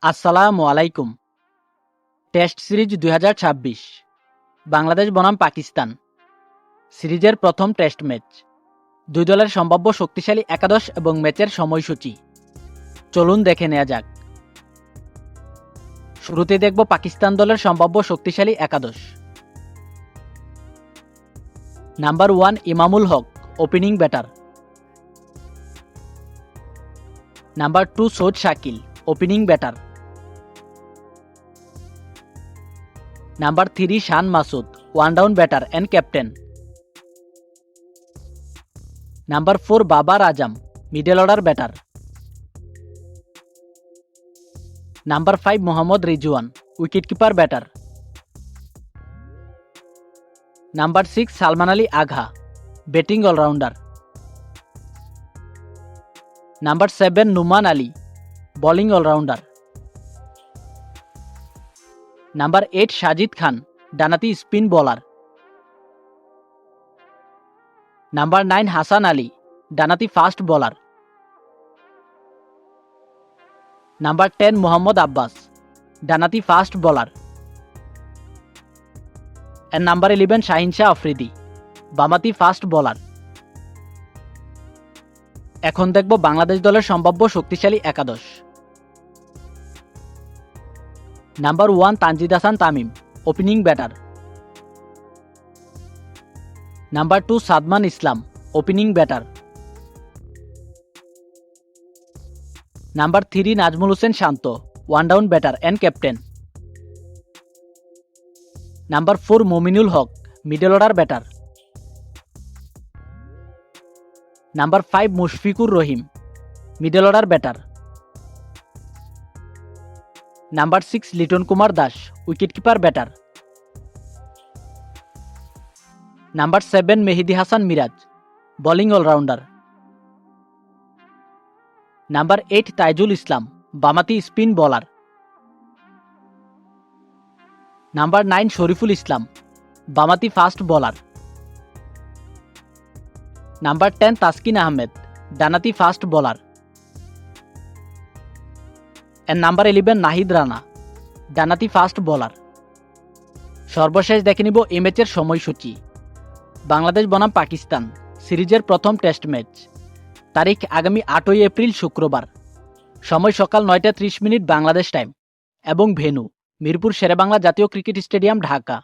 আসসালামু আলাইকুম। Test series ২০২৬ Bangladesh বনাম পাকিস্তান সিরিজের প্রথম টেস্ট ম্যাচ। দুই দলের সম্ভাব্য শক্তিশালী একাদশ এবং ম্যাচের সময়সূচি চলুন দেখে নেওয়া যাক। শুরুতে দেখব পাকিস্তান দলের সম্ভাব্য শক্তিশালী একাদশ। Number 1 Imamul Haq, opening batter. Number 2 Saud Shakeel, opening batter. Number 3 Shan Masood, one down batter and captain. Number 4 Babar Azam, middle order batter. Number 5 Mohammad Rizwan, wicketkeeper batter. Number 6 Salman Ali Agha, batting allrounder. Number 7 Numan Ali, bowling allrounder. Number 8 Sajid Khan, ডানাতি spin bowler. Number 9 Hasan Ali, ডানাতি fast bowler. Number 10 Mohammad Abbas, ডানাতি fast bowler. And number 11 Shaheen Shah Afridi, বামাতি fast bowler. এখন দেখব বাংলাদেশ দলের সম্ভাব্য শক্তিশালী একাদশ। Number 1 Tanzid Hasan Tamim, opening batter. Number 2 Sadman Islam, opening batter. Number 3 Najmul Hossain Shanto, one down batter and captain. Number 4 Mominul Haque, middle order batter. Number 5 Mushfiqur Rahim, middle order batter. Number 6 Liton Kumar Das, wicketkeeper batter. Number 7 Mehidy Hasan Miraz, bowling allrounder. Number 8 Taijul Islam, বামাতি spin bowler. Number 9 Shoriful Islam, বামাতি fast bowler. Number 10 Taskin Ahmed, ডানাতি fast bowler. And number 11 Nahid Rana, ডানাতি fast bowler. সর্বশেষ দেখে নিব এই ম্যাচের সময়সূচি। বাংলাদেশ বনাম পাকিস্তান সিরিজের প্রথম টেস্ট ম্যাচ, তারিখ আগামী 8ই এপ্রিল শুক্রবার, সময় সকাল 9টা 30 মিনিট বাংলাদেশ টাইম এবং ভেন্যু মিরপুর শেরেবাংলা জাতীয় ক্রিকেট স্টেডিয়াম, ঢাকা।